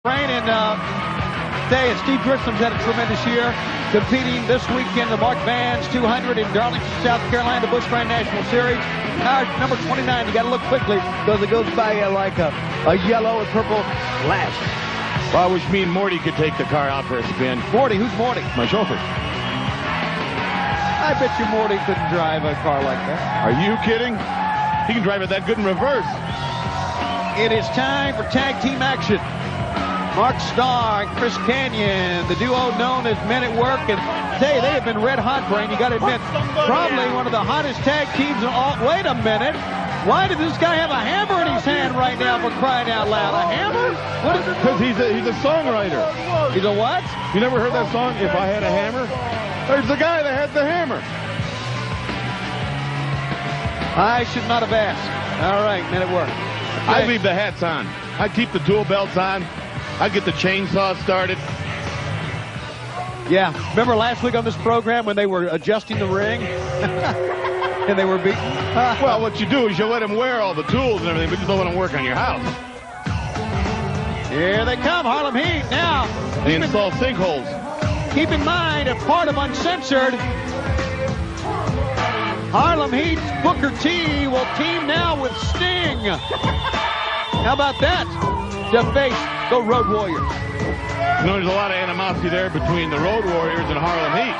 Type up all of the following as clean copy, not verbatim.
Rain and Day and Steve Grissom's had a tremendous year competing this weekend the Mark Vans 200 in Darlington, South Carolina, the Busch Grand National Series. Our number 29, you got to look quickly because it goes by like a yellow and purple flash. Well, I wish me and Morty could take the car out for a spin. Morty, who's Morty? My chauffeur. I bet you Morty couldn't drive a car like that. Are you kidding? He can drive it that good in reverse. It is time for tag team action. Mark Starr and Chris Kanyon, the duo known as Men at Work, and they have been red hot, Brain. You got to admit, probably one of the hottest tag teams in all. Wait a minute. Why did this guy have a hammer in his hand right now, for crying out loud? A hammer? What is it? Because he's a songwriter. He's a what? You never heard that song, If I Had a Hammer? There's the guy that had the hammer. I should not have asked. All right, Men at Work. Okay. I'd leave the hats on. I'd keep the tool belts on. I'd get the chainsaw started. Yeah. Remember last week on this program when they were adjusting the ring? And they were beaten? Well, what you do is you let them wear all the tools and everything, but you don't let them work on your house. Here they come, Harlem Heat. Now, They install sinkholes. keep in mind, a part of Uncensored, Harlem Heat's Booker T will team now with Sting. How about that? To face the Road Warriors. You know, there's a lot of animosity there between the Road Warriors and Harlem Heat.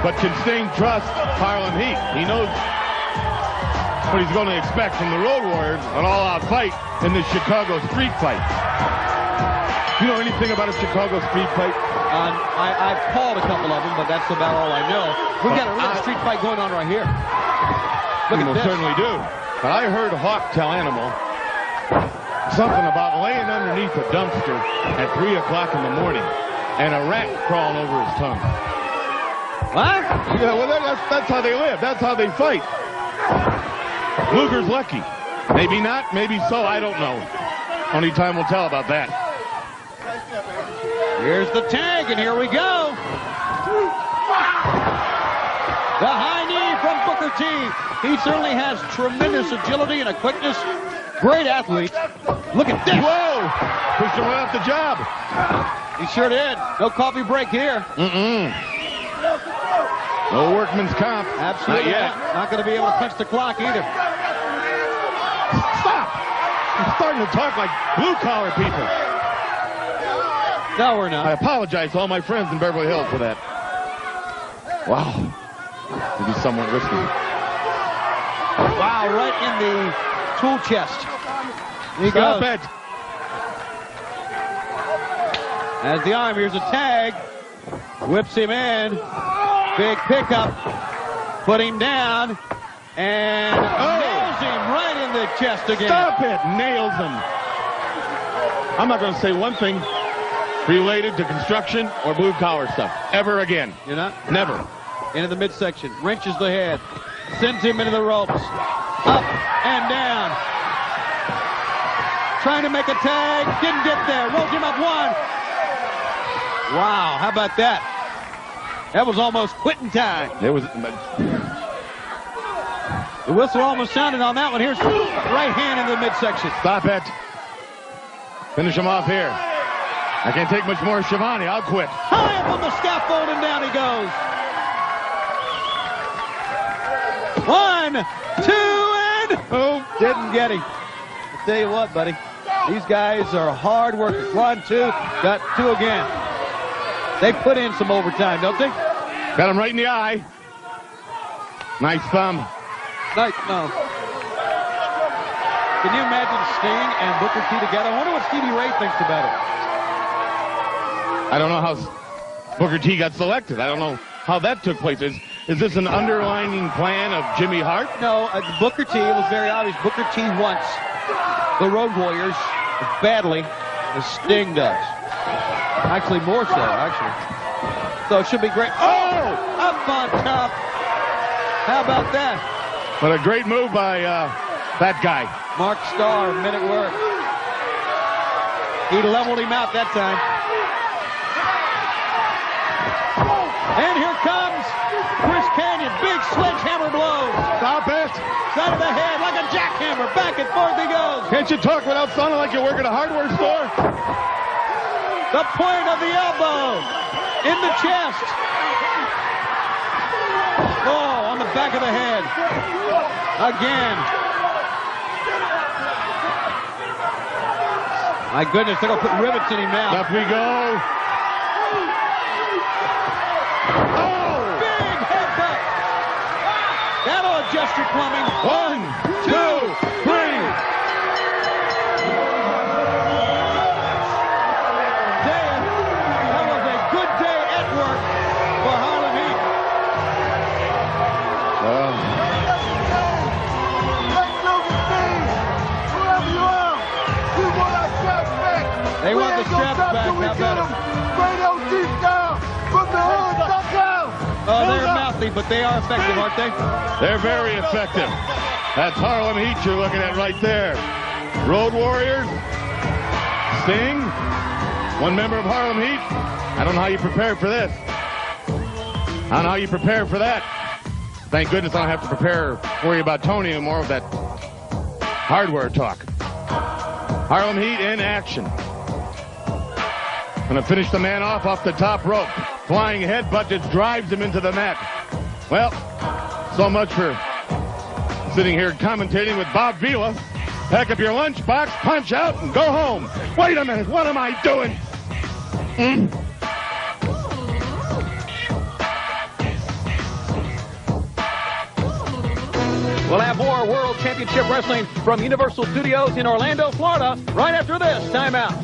But can Sting trust Harlem Heat? He knows what he's going to expect from the Road Warriors, an all-out fight in the Chicago street fight. You know anything about a Chicago street fight? I've called a couple of them, but that's about all I know. We've got a real street fight going on right here. Look at this. Certainly do. But I heard Hawk tell Animal something about laying underneath a dumpster at 3 o'clock in the morning and a rat crawling over his tongue. What? Yeah, well, that's how they live. That's how they fight. Luger's lucky. Maybe not, maybe so, I don't know. Only time will tell about that. Here's the tag, and here we go. The high knee from Booker T. He certainly has tremendous agility and a quickness. Great athlete. Look at this. Whoa! Pushed him right off the job. He sure did. No coffee break here. No workman's comp. Absolutely Not yet. not going to be able to punch the clock either. Stop! He's starting to talk like blue-collar people. No, we're not. I apologize to all my friends in Beverly Hills for that. Wow. Maybe someone listening. Wow, right in the tool chest. He Stop goes. it. As the arm, here's a tag. Whips him in. Big pickup. Put him down. And nails him right in the chest again. Stop it. Nails him. I'm not going to say one thing related to construction or blue-collar stuff ever again. You're not? Never. Into the midsection. Wrenches the head. Sends him into the ropes. Up and down. Trying to make a tag. Didn't get there. Rolls him up one. Wow, how about that? That was almost quitting time. It was. The whistle almost sounded on that one. Here's the right hand in the midsection. Stop it. Finish him off here. I can't take much more of Shivani. I'll quit. High up on the scaffold and down he goes. 1, 2, and Oh, didn't get him. I'll tell you what, buddy. These guys are hard workers. 1, 2, got 2 again. They put in some overtime, don't they? got him right in the eye. Nice thumb. Nice, no. Can you imagine Sting and Booker T together? I wonder what Stevie Ray thinks about it. I don't know how Booker T got selected. I don't know how that took place. Is this an underlining plan of Jimmy Hart? No, Booker T, it was very obvious. Booker T wants the Road Warriors as badly as Sting does. Actually, more so, actually. So it should be great. Oh! Up on top. How about that? What a great move by that guy. Mark Starr, Men at Work. He leveled him out that time. And here comes Chris Kanyon. Big sledgehammer blows. Stop it. Side of the head like a jackhammer. Back and forth he goes. Can't you talk without sounding like you work at a hardware store? The point of the elbow in the chest. Oh, on the back of the head. Again. My goodness, they're going to put rivets in him now. Up we go. Oh! Big headbutt. That'll adjust your plumbing. 1, 2, 3. Dave, that was a good day at work for Harlem Heat. They want the straps back. How about it? Oh, they're mouthy, but they are effective, aren't they? They're very effective. That's Harlem Heat you're looking at right there. Road Warriors, Sting, one member of Harlem Heat. I don't know how you prepared for this. I don't know how you prepared for that. Thank goodness I don't have to worry about Tony anymore with that hardware talk. Harlem Heat in action. Going to finish the man off the top rope. Flying headbutt just drives him into the mat. Well, so much for sitting here commentating with Bob Vila. Pack up your lunchbox, punch out, and go home. Wait a minute, what am I doing? We'll have more World Championship Wrestling from Universal Studios in Orlando, Florida, right after this timeout.